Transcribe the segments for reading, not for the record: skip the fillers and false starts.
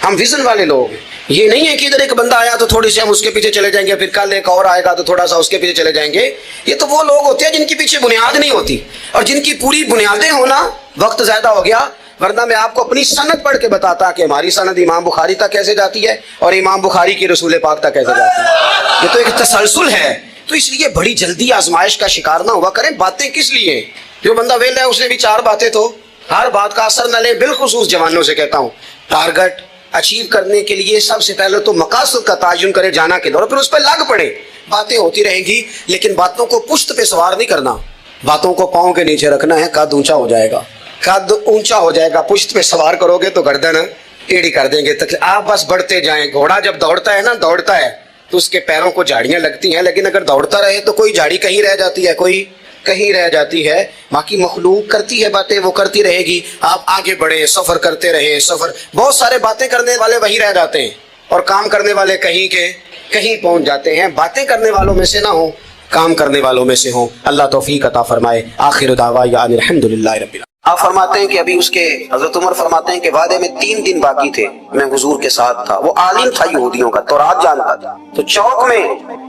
ہم ویژن والے لوگ ہیں. یہ نہیں ہے کہ ادھر ایک بندہ آیا تو تھوڑی سی ہم اس کے پیچھے چلے جائیں گے, پھر کل ایک اور آئے گا تو تھوڑا سا اس کے پیچھے چلے جائیں گے. یہ تو وہ لوگ ہوتے ہیں جن کے پیچھے بنیاد نہیں ہوتی, اور جن کی پوری بنیادیں ہونا. وقت زیادہ ہو گیا, ورنہ میں آپ کو اپنی سند پڑھ کے بتاتا کہ ہماری سند امام بخاری تک کیسے جاتی ہے اور امام بخاری کی رسول پاک تک کیسے جاتی ہے. یہ تو ایک تسلسل ہے. تو اس لیے بڑی جلدی آزمائش کا شکار نہ ہوا کریں. باتیں کس لیے؟ جو بندہ ویل ہے اس نے بھی 4 باتیں, تو ہر بات کا اثر نہ لیں. بالخصوص جوانوں سے کہتا ہوں, ٹارگٹ اچیو کرنے کے لیے سب سے پہلے تو مقاصد کا تعین کرے جانا کے دور, پھر اس پہ لگ پڑے. باتیں ہوتی رہیں گی لیکن باتوں کو پشت پہ سوار نہیں کرنا. باتوں کو پاؤں کے نیچے رکھنا ہے, قد اونچا ہو جائے گا. قد اونچا ہو جائے گا, پشت پہ سوار کرو گے تو گردن ٹیڑھی کر دیں گے. آپ بس بڑھتے جائیں. گھوڑا جب دوڑتا ہے نا, دوڑتا ہے تو اس کے پیروں کو جھاڑیاں لگتی ہیں, لیکن اگر دوڑتا رہے تو کوئی جھاڑی کہیں رہ جاتی ہے, کوئی کہیں رہ جاتی ہے. باقی مخلوق کرتی ہے باتیں, وہ کرتی رہے گی. آپ آگے بڑھیں, سفر کرتے رہیں. سفر بہت سارے باتیں کرنے والے وہی رہ جاتے ہیں اور کام کرنے والے کہیں کے کہیں پہنچ جاتے ہیں. باتیں کرنے والوں میں سے نہ ہوں, کام کرنے والوں میں سے ہوں. اللہ توفیق عطا فرمائے. آخر دعوانا الحمدللہ رب العالمین. آپ فرماتے ہیں کہ ابھی اس کے حضرت عمر فرماتے ہیں کہ وعدے میں 3 دن باقی تھے, میں حضور کے ساتھ تھا. وہ عالم تھا یہودیوں کا, تورات جانتا تھا. تو چوک میں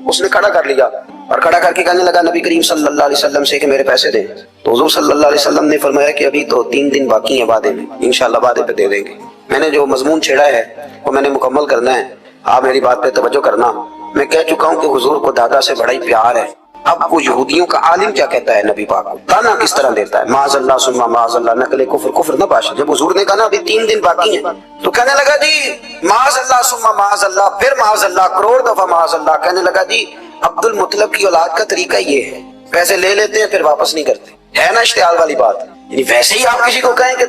اس نے کھڑا کر لیا اور کھڑا کر کے کہنے لگا نبی کریم صلی اللہ علیہ وسلم سے کہ میرے پیسے دیں. تو حضور صلی اللہ علیہ وسلم نے فرمایا کہ ابھی تو 3 دن باقی ہیں وعدے میں, انشاءاللہ وعدے پہ دے دیں گے. میں نے جو مضمون چھیڑا ہے وہ میں نے مکمل کرنا ہے. آپ میری بات پہ توجہ کرنا. میں کہہ چکا ہوں کہ حضور کو دادا سے بڑا ہی پیار ہے. اب وہ یہودیوں کا عالم کیا کہتا ہے نبی پاک کو, تانا کس طرح دیتا ہے, معاذ اللہ ثم معاذ اللہ, نقل کفر نہ باشا. جب حضور نے کہا نا ابھی 3 دن باقی ہیں تو کہنے لگا جی معاذ اللہ ثم معاذ اللہ, پھر معاذ اللہ, کروڑ دفعہ معاذ اللہ. کہنے لگا جی عبد المطلب کی اولاد کا طریقہ یہ ہے, پیسے لے لیتے ہیں پھر واپس نہیں کرتے. ہے نا اشتعال والی بات. یعنی ویسے ہی آپ کسی کو کہیں کہ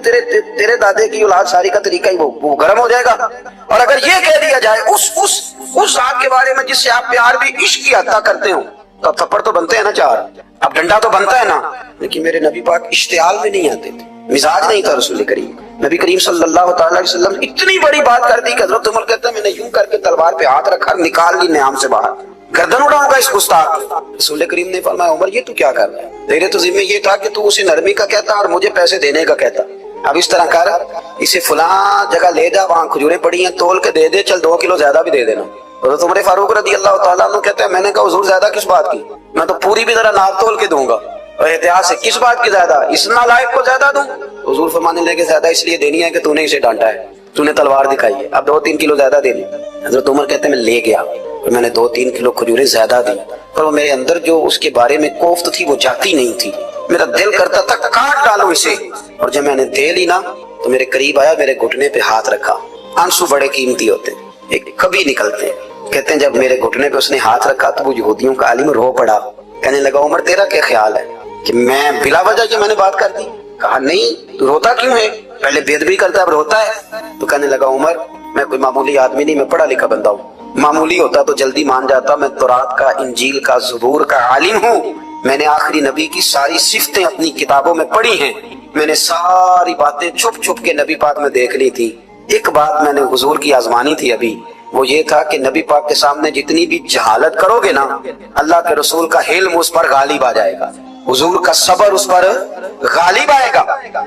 تیرے دادے کی اولاد ساری کا طریقہ ہی وہ گرم ہو جائے گا. اور اگر یہ کہہ دیا جائے اس ذات کے بارے میں جس سے آپ پیار بھی عشق کی عطا کرتے ہو, تو اب تھپڑ تو بنتے ہیں نا 4, اب ڈنڈا تو بنتا ہے نا. لیکن میرے نبی پاک اشتعال میں نہیں آتے تھے, مزاج نہیں تھا رسول کریم. نبی کریم صلی اللہ تعالی علیہ وسلم اتنی بڑی بات کر دی کہ حضرت عمر کہتا ہے میں نے یوں کر کے تلوار پہ ہاتھ رکھا, نکال لی نیام سے باہر, گردن اڑاؤں گا اس گستاخ. رسول کریم نے فرمایا عمر یہ تو کیا کر رہا ہے, تیرے تو ذمہ یہ تھا کہ تو اسے نرمی کا کہتا اور مجھے پیسے دینے کا کہتا. اب اس طرح کر, اسے فلاں جگہ لے جا, وہاں کھجوریں پڑی ہیں تول کے دے دے, چل 2 کلو زیادہ بھی دے دینا. حضرت عمر فاروق رضی اللہ تعالیٰ عنہ کہتے ہیں میں نے کہا حضور زیادہ کس بات کی, میں تو پوری بھی ذرا ناپ تول کے دوں گا. اور احتیاط سے, کس بات کی زیادہ, اس نالائق کو زیادہ دوں؟ حضور فرمانے لگے زیادہ اس لیے دینی ہے کہ تو نے اسے ڈانٹا ہے, تو نے تلوار دکھائی ہے, اب 2-3 کلو زیادہ دینی. حضرت عمر کہتے ہیں میں لے گیا اور میں نے 2-3 کلو کھجوریں زیادہ دی, پر وہ میرے اندر جو اس کے بارے میں کوفت تھی وہ جاتی نہیں تھی. میرا دل کرتا تھا کاٹ ڈالو اسے. اور جب میں نے دے لی نا تو میرے قریب آیا, میرے گھٹنے پہ ہاتھ رکھا. آنسو بڑے قیمتی ہوتے ہیں, ایک کبھی نکلتے ہیں. کہتے ہیں جب میرے گھٹنے پہ اس نے ہاتھ رکھا تو وہ یہودیوں کا عالم رو پڑا. کہنے لگا عمر تیرا کیا خیال ہے کہ میں بلا وجہ یہ میں نے بات کر دی؟ کہا نہیں, تو روتا کیوں ہے, پہلے بے ادبی کرتا ہے اب روتا ہے. تو کہنے لگا عمر میں کوئی معمولی آدمی نہیں, میں پڑھا لکھا بندہ ہوں. معمولی ہوتا تو جلدی مان جاتا, میں تورات کا, انجیل کا, زبور کا عالم ہوں. میں نے آخری نبی کی ساری صفتیں اپنی کتابوں میں پڑھی ہیں. میں نے ساری باتیں چھپ چھپ کے نبی پاک میں دیکھ لی تھی. ایک بات میں نے حضور کی آزمانی تھی ابھی, وہ یہ تھا کہ نبی پاک کے سامنے جتنی بھی جہالت کرو گے نا, اللہ کے رسول کا علم اس پر غالب آ جائے گا, حضور کا صبر اس پر غالب آئے گا.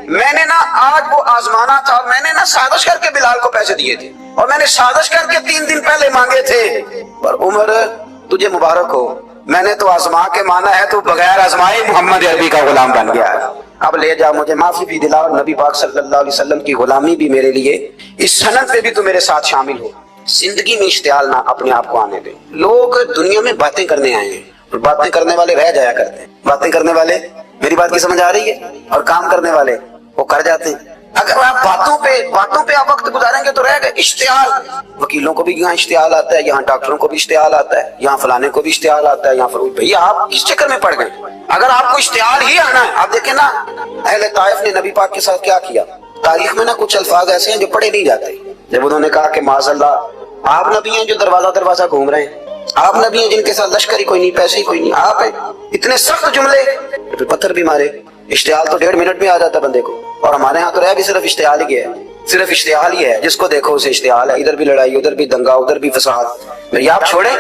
میں نے نا آج وہ آزمانا تھا, میں نے نا سازش کر کے بلال کو پیسے دیے تھے, اور میں نے سازش کر کے 3 دن پہلے مانگے تھے. پر عمر تجھے مبارک ہو, میں نے تو آزما کے مانا ہے, تو بغیر آزمائے محمد عربی کا غلام بن گیا ہے. اب لے جا, مجھے معافی بھی دلا, اور نبی پاک صلی اللہ علیہ وسلم کی غلامی بھی میرے لیے, اس سند پہ بھی تو میرے ساتھ شامل ہو. زندگی میں اشتعال نہ اپنے آپ کو آنے دیں. لوگ دنیا میں باتیں کرنے آئے ہیں, اور باتیں کرنے والے رہ جایا کرتے ہیں. باتیں کرنے والے, میری بات کی سمجھ آ رہی ہے, اور کام کرنے والے وہ کر جاتے ہیں. اگر آپ باتوں پہ آپ وقت گزاریں گے تو رہ گئے. اشتعال, وکیلوں کو بھی یہاں اشتعال آتا ہے, یہاں ڈاکٹروں کو بھی اشتعال آتا ہے, یہاں فلانے کو بھی اشتعال آتا ہے, یہاں بھیا آپ کس چکر میں پڑ گئے. اگر آپ کو اشتعال ہی آنا ہے, آپ دیکھیں نا اہل طائف نے نبی پاک کے ساتھ کیا کیا. تاریخ میں نا کچھ الفاظ ایسے ہیں جو پڑھے نہیں جاتے. جب انہوں نے کہا کہ معاذ اللہ آپ نبی ہیں جو دروازہ گھوم رہے ہیں, آپ نبی ہیں جن کے ساتھ لشکر ہی کوئی نہیں, پیسے ہی کوئی نہیں, آپ ہیں, اتنے سخت جملے, پھر پتھر بھی مارے. اشتعال تو 1.5 منٹ میں آ جاتا بندے کو, اور ہمارے ہاں تو رہ بھی صرف اشتعال ہی ہے, صرف اشتعال ہی ہے, جس کو دیکھو اسے اشتعال ہے. ادھر بھی لڑائی, ادھر بھی دنگا, ادھر بھی فساد. میری آپ چھوڑیں.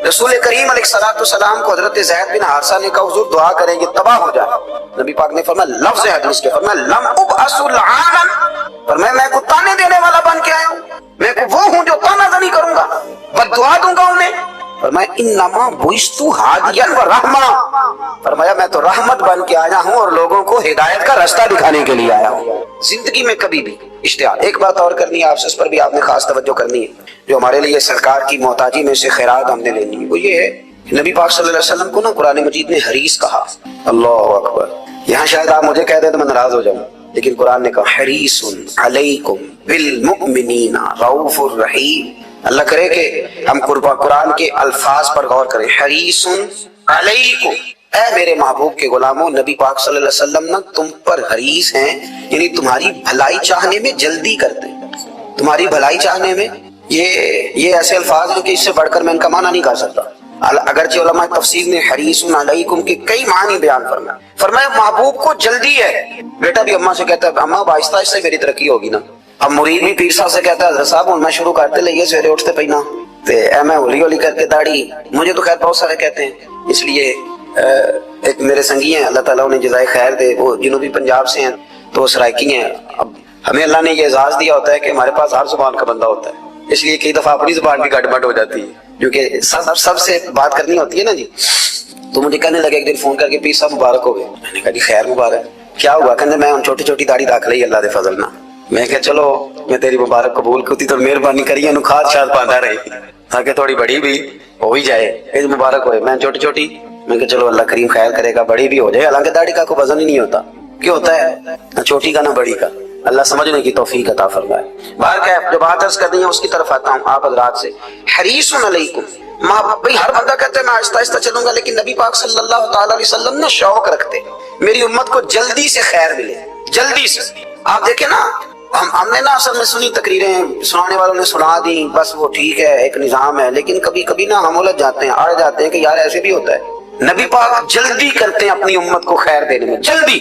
رسول کریم علیہ السلام کو حضرت زید بن حارثہ نے کہا حضور دعا کریں یہ تباہ ہو جائے. نبی پاک نے فرمایا, لفظ حدیث کے فرمایا لم ابعث لعانا, فرمایا میں کو تانے دینے والا بن کے آیا ہوں, فرمایا انما بعثت ہادیا و رحمہ، فرمایا میں تو رحمت بن کے آیا ہوں اور لوگوں کو ہدایت کا راستہ دکھانے کے لیے آیا ہوں۔ زندگی میں کبھی بھی اشتہار۔ ایک بات اور کرنی ہے آپ سے، اس پر بھی آپ نے خاص توجہ کرنی ہے، جو ہمارے لیے سرکار کی محتاجی میں سے خیرات ہم نے لینی ہے، وہ یہ ہے نبی پاک صلی اللہ علیہ وسلم کو نا قرآن مجید نے حریص کہا۔ اللہ اکبر۔ یہاں شاید آپ مجھے کہہ دیں تو میں ناراض ہو جاؤں، لیکن قرآن نے کہا حریص علیکم بالمؤمنین رؤوف الرحیم۔ اللہ کرے کہ ہم قرآن کے الفاظ پر غور کریں۔ حریص علیکم، اے میرے محبوب کے غلاموں، نبی پاک صلی اللہ علیہ وسلم نا تم پر حریص ہیں، یعنی تمہاری بھلائی چاہنے میں جلدی کرتے ہیں، تمہاری بھلائی چاہنے میں۔ یہ ایسے الفاظ ہیں کہ اس سے بڑھ کر میں ان کا معنی نہیں کر سکتا۔ اگرچہ علماء تفسیر نے حریص علیکم کے کئی معنی بیان فرمایا محبوب کو جلدی ہے۔ بیٹا بھی اماں سے کہتا ہے اماں آہستہ آہستہ میری ترقی ہوگی نا۔ اب مرید بھی پیر صاحب سے کہتا ہے حضرت صاحب میں شروع کرتے لئے سویرے اٹھتے پہنا میں ہولی ہولی کر کے داڑھی، مجھے تو خیر بہت سارے کہتے ہیں، اس لیے ایک میرے سنگی ہیں اللہ تعالیٰ انہیں جزائے خیر دے، وہ جنوبی پنجاب سے ہیں تو وہ سرائکی ہیں۔ اب ہمیں اللہ نے یہ اعزاز دیا ہوتا ہے کہ ہمارے پاس ہر زبان کا بندہ ہوتا ہے، اس لیے کئی دفعہ اپنی زبان بھی گڑبڑ ہو جاتی ہے، کیونکہ سب سے بات کرنی ہوتی ہے نا جی۔ تو مجھے کہنے لگے ایک دن فون کر کے پیر صاحب مبارک ہو گئے۔ میں نے کہا جی خیر مبارک، کیا ہوا؟ کہنے میں چھوٹی چھوٹی داڑھی رکھ لی اللہ دے فضل نہ۔ میں کہا چلو میں تیری مبارک قبول کرتی تو مہربانی کریے انہوں کھاد شاد پاندا رہی تاکہ تھوڑی بڑی بھی ہو ہی جائے، عید مبارک ہوئے۔ میں چھوٹی چھوٹی، میں کہا چلو اللہ کریم خیر کرے گا بڑی بھی ہو جائے، حالانکہ داڑھی کا کوئی وزن ہی نہیں ہوتا، کیوں ہوتا ہے نہ چھوٹی کا نہ بڑی کا، اللہ سمجھنے کی توفیق عطا فرمائے۔ باہر کا جو بات عرض کر دی ہے اس کی طرف آتا ہوں آپ حضرات سے۔ حریص علیکم، بھئی ہر بندہ کہتا ہے میں آہستہ آہستہ چلوں گا، لیکن نبی پاک صلی اللہ تعالی علیہ وسلم نے شوق رکھتے میری امت کو جلدی سے خیر ملے، جلدی سے۔ آپ دیکھیں نا ہم نے نا اصل میں سنی تقریریں، سنانے والوں نے سنا دی، بس وہ ٹھیک ہے ایک نظام ہے، لیکن کبھی کبھی نا ہم الجھ جاتے ہیں، اڑ جاتے ہیں کہ یار ایسے بھی ہوتا ہے۔ نبی پاک جلدی کرتے ہیں اپنی امت کو خیر دینے میں، جلدی۔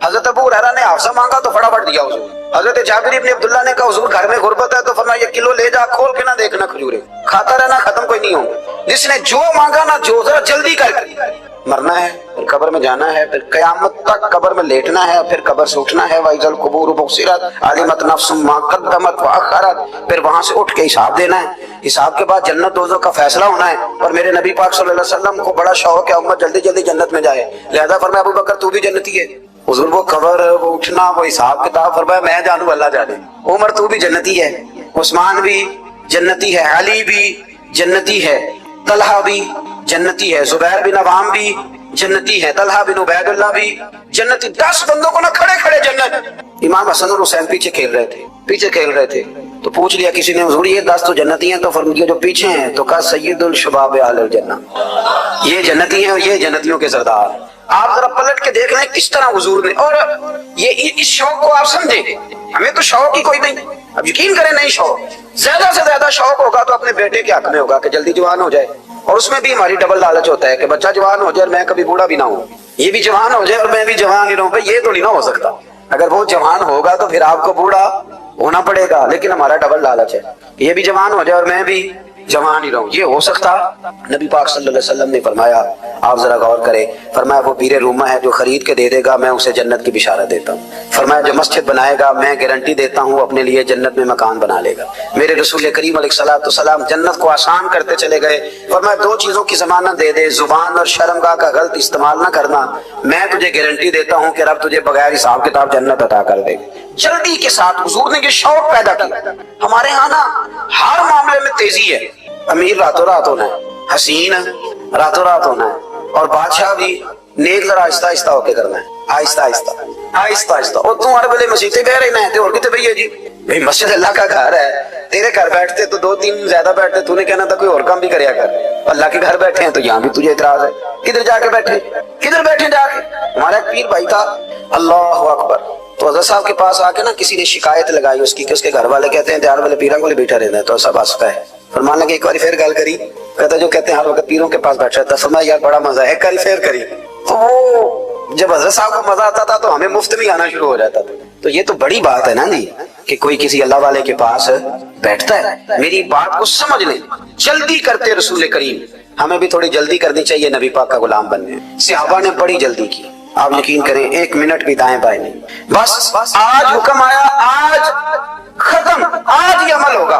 حضرت ابو ہریرہ نے حافظہ مانگا تو فٹافٹ دیا حضور۔ حضرت جابر ابن عبداللہ نے کہا حضور گھر میں غربت ہے تو فرمایا یہ کلو لے جا، کھول کے نہ دیکھنا کھجورے، کھاتا رہنا ختم کوئی نہیں ہوں۔ جس نے جو مانگا نا جو ذرا جلدی کر کے، مرنا ہے پھر قبر میں جانا ہے، پھر قیامت تک قبر میں لیٹنا ہے، پھر قبر سے اٹھنا ہے، وَإِذَا الْقُبُورُ بُعْثِرَتْ عَلِمَتْ نَفْسٌ مَا قَدَّمَتْ وَأَخَّرَتْ، پھر وہاں سے اٹھ کے حساب دینا ہے، حساب کے بعد جنت دوزخ کا فیصلہ ہونا ہے۔ اور میرے نبی پاک صلی اللہ علیہ وسلم کو بڑا شوق ہے امت جلدی جلدی جنت میں جائے، لہذا فرمایا ابو بکر تو بھی جنتی ہے۔ حضور وہ قبر، وہ اٹھنا، وہ حساب کتاب، فرمایا میں جانوں اللہ جانے۔ عمر تو بھی جنتی ہے، عثمان بھی جنتی ہے، علی بھی جنتی ہے، طلحہ بھی جنتی ہے، زبیر بن عوام بھی جنتی ہے، طلحہ بن عبید اللہ بھی جنتی۔ 10 بندوں کو نہ کھڑے کھڑے جنت۔ امام حسن اور حسین پیچھے کھیل رہے تھے تو پوچھ لیا کسی نے حضور یہ 10 تو جنتی ہیں، تو فرمایا جو پیچھے ہیں تو کہا سید الشباب اہل الجنہ، یہ جنتی ہیں اور یہ جنتیوں کے سردار۔ آپ ذرا پلٹ کے دیکھ لیں کس طرح حضور نے، اور یہ اس شوق کو آپ سمجھیں، ہمیں تو شوق ہی کوئی نہیں۔ اب یقین کریں نہیں شوق، زیادہ سے زیادہ شوق ہوگا تو اپنے بیٹے کے حق میں ہوگا کہ جلدی جوان ہو جائے، اور اس میں بھی ہماری ڈبل لالچ ہوتا ہے کہ بچہ جوان ہو جائے اور میں کبھی بوڑھا بھی نہ ہوں، یہ بھی جوان ہو جائے اور میں بھی جوان ہی رہوں۔ بھائی یہ تو نہیں نہ ہو سکتا، اگر وہ جوان ہوگا تو پھر آپ کو بوڑھا ہونا پڑے گا، لیکن ہمارا ڈبل لالچ ہے یہ بھی جوان ہو جائے اور میں بھی جوان ہی رہوں، یہ ہو سکتا؟ نبی پاک صلی اللہ علیہ وسلم نے فرمایا، آپ ذرا غور کریں، فرمایا وہ پیر روما ہے جو خرید کے دے دے گا میں اسے جنت کی بشارت دیتا ہوں۔ فرمایا جو مسجد بنائے گا میں گارنٹی دیتا ہوں اپنے لیے جنت میں مکان بنا لے گا۔ میرے رسول کریم علیہ الصلوۃ والسلام جنت کو آسان کرتے چلے گئے، فرمایا 2 چیزوں کی ضمانت دے دے، زبان اور شرمگاہ کا غلط استعمال نہ کرنا، میں تجھے گارنٹی دیتا ہوں کہ رب تجھے بغیر حساب کتاب جنت عطا کر دے گا۔ جلدی کے ساتھ حضور نے یہ شوق پیدا کیا۔ ہمارے ہاں نا ہر معاملے میں تیزی ہے، امیر راتوں رات ہونا ہے، حسین راتوں رات ہونا ہے، اور بادشاہ بھی نیک ذرا آہستہ آہستہ ہو کے کرنا ہے، آہستہ آہستہ۔ اور تم ہر ویلے مسیطے بہ رہنا ہے اور کتے بھئی ہے جی، بھئی مسجد اللہ کا گھر ہے، تیرے گھر بیٹھتے تو 2-3 زیادہ بیٹھتے، تو نے کہنا تھا کوئی اور کام بھی کریا کر، اللہ کے گھر بیٹھے ہیں تو یہاں بھی تجھے اعتراض ہے، کدھر جا کے بیٹھے، کدھر بیٹھے جا کے۔ ہمارا ایک پیر بھائی تھا، اللہ اکبر، تو حضرت صاحب کے پاس آ کے نا کسی نے شکایت لگائی اس کی کہ اس کے گھر والے کہتے ہیں دیار والے پیروں کو بیٹھا رہتا ہے، تو سب ہنستا ہے۔ فرمان لگے ایک بار پھر گل کری، کہتا جو کہتے ہیں ہر وقت پیروں کے پاس بیٹھ رہتا ہے، فرمایا یار بڑا مزہ ہے، ایک بار پھر کری۔ تو وہ جب حضرت صاحب کو مزہ آتا تھا تو ہمیں مفت میں آنا شروع ہو جاتا تھا۔ تو یہ تو بڑی بات ہے نا جی کہ کوئی کسی اللہ والے کے پاس بیٹھتا ہے۔ میری بات کو سمجھ لیں، جلدی کرتے رسول کریم، ہمیں بھی تھوڑی جلدی کرنی چاہیے نبی پاک کا غلام بننے۔ صحابہ نے بڑی جلدی کی، آپ یقین کریں 1 منٹ بھی دائیں بائیں نہیں، بس آج حکم آیا، آج ختم، آج یہ عمل ہوگا،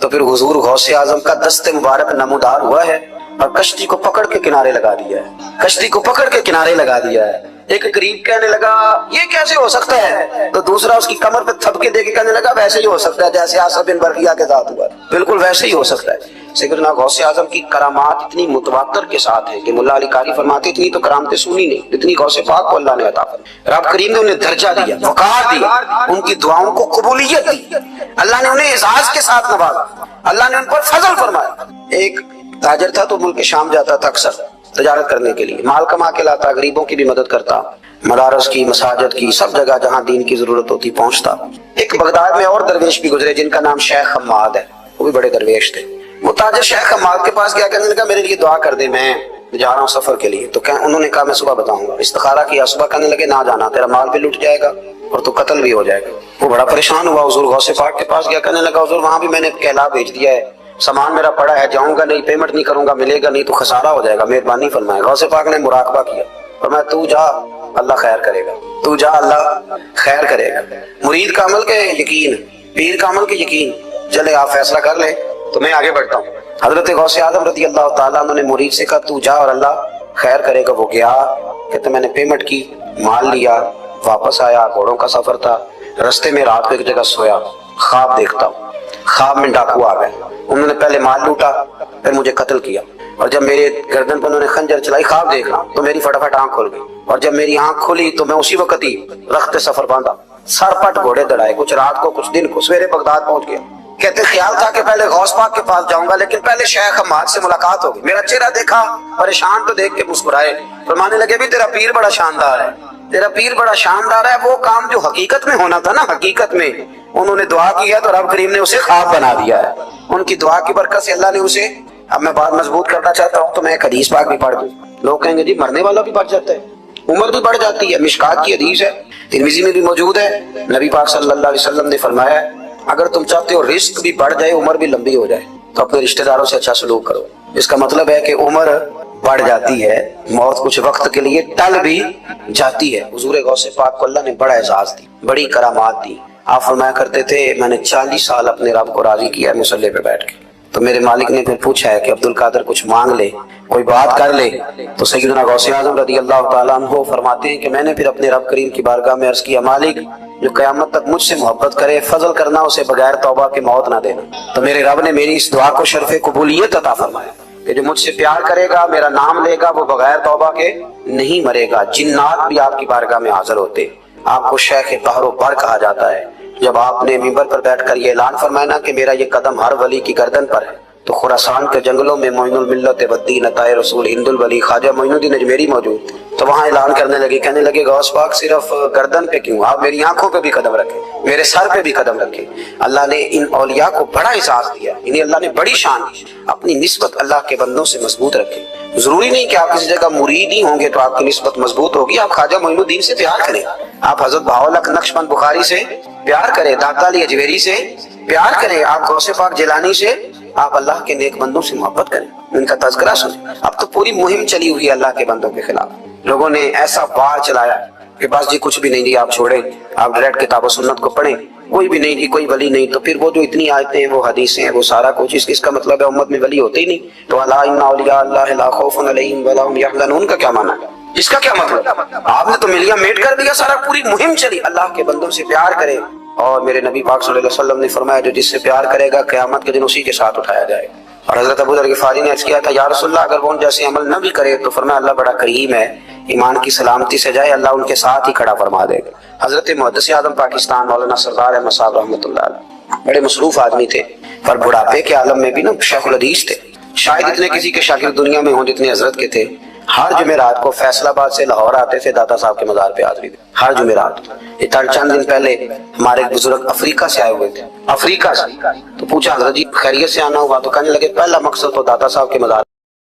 تو پھر حضور غوث اعظم کا دست مبارک نمودار ہوا ہے اور کشتی کو پکڑ کے کنارے لگا دیا ہے، کشتی کو پکڑ کے کنارے لگا دیا ہے۔ ایک غریب کہنے لگا یہ کیسے ہو سکتا ہے، تو دوسرا اس کی کمر پہ تھپکے دے کے کہنے لگا ویسے ہی ہو سکتا ہے جیسے آصف بن برقیہ کے ساتھ ہوا، بالکل ویسے ہی ہو سکتا ہے۔ سیدنا غوث اعظم کی کرامات اتنی متواتر کے ساتھ ہیں کہ ملا علی قاری فرماتے اتنی تو کرامتیں سنی نہیں جتنی غوث پاک کو اللہ نے عطا فرمائی۔ رب کریم نے انہیں درجہ دیا، وقار دیا، ان کی دعاؤں کو قبولیت دی، اللہ نے انہیں اعزاز کے ساتھ نوازا، اللہ نے ان پر فضل فرمایا۔ ایک تاجر تھا تو ملک شام جاتا تھا اکثر تجارت کرنے کے لیے، مال کما کے لاتا، غریبوں کی بھی مدد کرتا، مدارس کی، مساجد کی، سب جگہ جہاں دین کی ضرورت ہوتی پہنچتا۔ ایک بغداد میں اور درویش بھی گزرے جن کا نام شیخ حماد ہے، وہ بھی بڑے درویش تھے۔ وہ تاجر شیخ حماد کے پاس گیا، کہنے لگا میرے لیے دعا کر دے، میں جا رہا ہوں سفر کے لیے۔ تو انہوں نے کہا میں صبح بتاؤں گا۔ استخارہ کیا، صبح کہنے لگے نہ جانا، تیرا مال بھی لٹ جائے گا اور تو قتل بھی ہو جائے گا۔ وہ بڑا پریشان ہوا، حضور غوث پاک کے پاس گیا، کہنے لگا حضور وہاں بھی میں نے کہلا بھیج دیا ہے، سامان میرا پڑا ہے، جاؤں گا نہیں، پیمنٹ نہیں کروں گا، ملے گا نہیں تو خسارہ ہو جائے گا، مہربانی فرمائے۔ غوث پاک نے مراقبہ کیا، فرمایا تو جا اللہ خیر کرے گا، تو جا اللہ خیر کرے گا۔ مرید کا عمل کے یقین، پیر کا عمل کے یقین، چلے آپ فیصلہ کر لیں تو میں آگے بڑھتا ہوں۔ حضرت غوث اعظم رضی اللہ تعالیٰ عنہ نے مرید سے کہا تو جا اور اللہ خیر کرے گا۔ وہ گیا، کہتے میں نے پیمنٹ کی، مال لیا، واپس آیا، گھوڑوں کا سفر تھا، رستے میں رات کو ایک جگہ سویا، خواب دیکھتا ہوں، خواب میں ڈاکو آ گئے، انہوں نے پہلے مال لوٹا پھر مجھے قتل کیا، اور جب میرے گردن پر انہوں نے خنجر چلائی، خواب دیکھ رہا تو میری فٹافٹ آنکھ کھل گئی، اور جب میری آنکھ کھلی تو میں اسی وقت ہی رخت سفر باندھا، سر پٹ گھوڑے دڑائے، کچھ رات کو کچھ دن کو، سویرے بغداد پہنچ گیا۔ کہتے خیال تھا کہ پہلے غوث پاک کے پاس جاؤں گا، لیکن پہلے شیخ حماد سے ملاقات ہوگی۔ میرا چہرہ دیکھا، پریشان تو دیکھ کے مسکرائے، فرمانے لگے بھی تیرا پیر بڑا شاندار ہے، تیرا پیر بڑا شاندار ہے۔ وہ کام جو حقیقت میں ہونا تھا نا، حقیقت میں انہوں نے دعا کی ہے تو رب کریم نے اسے خواب بنا دیا ہے۔ ان کی دعا کی برکت سے اللہ نے اسے، اب میں بات مضبوط کرنا چاہتا ہوں تو میں ایک حدیث پاک بھی پڑھ دوں۔ لوگ کہیں گے جی مرنے والا بھی بڑھ جاتا ہے، عمر بھی بڑھ جاتی ہے، مشکات کی حدیث ہے، ترمذی میں بھی موجود ہے۔ نبی پاک صلی اللہ علیہ وسلم نے فرمایا اگر تم چاہتے ہو رزق بھی بڑھ جائے، عمر بھی لمبی ہو جائے، تو اپنے رشتہ داروں سے اچھا سلوک کرو۔ اس کا مطلب ہے کہ عمر بڑھ جاتی ہے، موت کچھ وقت کے لیے ٹل بھی جاتی ہے۔ حضور غوث پاک کو اللہ نے بڑا اعزاز دی، بڑی کرامات دی۔ آپ فرمایا کرتے تھے میں نے 40 سال اپنے رب کو راضی کیا ہے مصلی پہ بیٹھ کے۔ تو میرے مالک نے پھر پوچھا ہے کہ عبد القادر کچھ مانگ لے، کوئی بات کر لے، تو سیدنا غوث اعظم رضی اللہ تعالیٰ عنہ فرماتے ہیں کہ میں نے پھر اپنے رب کریم کی بارگاہ میں عرض کیا مالک جو قیامت تک مجھ سے محبت کرے فضل کرنا اسے بغیر توبہ کے موت نہ دینا۔ تو میرے رب نے میری اس دعا کو شرف قبولیت عطا فرمایا کہ جو مجھ سے پیار کرے گا، میرا نام لے گا، وہ بغیر توبہ کے نہیں مرے گا۔ جنات بھی آپ کی بارگاہ میں حاضر ہوتے، آپ کو شیخ بحر و بر کہا جاتا ہے۔ جب آپ نے منبر پر بیٹھ کر یہ اعلان فرمایا کہ میرا یہ قدم ہر ولی کی گردن پر ہے، تو خراسان کے جنگلوں میں معین الملت والدین عطائے رسول ہند الولی خواجہ معین الدین اجمیری موجود، تو وہاں اعلان کرنے لگے، کہنے لگے غوث پاک صرف گردن پہ کیوں، آپ میری آنکھوں پہ بھی قدم رکھیں، میرے سر پہ بھی قدم رکھیں۔ اللہ نے ان اولیاء کو بڑا اعزاز دیا، انہیں اللہ نے بڑی شان دی۔ اپنی نسبت اللہ کے بندوں سے مضبوط رکھیں۔ ضروری نہیں کہ آپ کسی جگہ مرید ہی ہوں گے تو آپ کی نسبت مضبوط ہوگی، آپ خواجہ معین الدین سے پیار کریں، آپ حضرت بہاءالحق نقشبند بخاری سے پیار کریں، داتا علی اجمیری سے پیار کریں، آپ غوث پاک جیلانی سے، آپ اللہ کے نیک بندوں سے محبت کریں، ان کا تذکرہ سنیں۔ اب تو پوری مہم چلی ہوئی ہے اللہ کے بندوں کے خلاف، لوگوں نے ایسا وار چلایا کہ بس جی کچھ بھی نہیں جی آپ چھوڑیں، آپ ڈائریکٹ کتاب و سنت کو پڑھیں، کوئی بھی نہیں جی کوئی ولی نہیں، تو پھر وہ جو اتنی آیتیں ہیں وہ حدیثیں ہیں وہ سارا کچھ، اس کا مطلب ہے امت میں ولی ہوتے ہی نہیں۔ تو الا ان اولیاء اللہ لا خوف علیہم ولا هم يحزنون کا کیا معنی ہے، اس کا کیا مطلب؟ آپ نے تو ملیا میٹ کر دیا، سارا پوری مہم چلی اللہ کے بندوں سے پیار کریں۔ اور میرے نبی پاک صلی اللہ علیہ وسلم نے فرمایا جو جس سے پیار کرے گا قیامت کے دن اسی کے ساتھ اٹھایا جائے گا۔ اور حضرت ابو ذر غفاری نے عرض کیا تھا یا رسول اللہ اگر وہ ان جیسے عمل نہ بھی کرے تو فرمایا اللہ بڑا کریم ہے، ایمان کی سلامتی سے جائے اللہ ان کے ساتھ ہی کھڑا فرما دے گا۔ حضرت محدث اعظم پاکستان مولانا سردار احمد صاحب رحمۃ اللہ علیہ بڑے مصروف آدمی تھے، پر بڑھاپے کے عالم میں بھی نا شیخ الحدیث تھے، شاید اتنے کسی کے شاگرد دنیا میں ہوں جتنے حضرت کے تھے۔ ہر جمعرات کو فیصل آباد سے لاہور آتے تھے، داتا صاحب کے مزار پہ حاضری دے ہر جمعرات۔ چند دن پہلے ہمارے ایک بزرگ افریقہ سے آئے ہوئے تھے، افریقہ سے، تو پوچھا حضرت جی خیریت سے آنا ہوا، تو کہنے لگے پہلا مقصد تو داتا صاحب کے مزار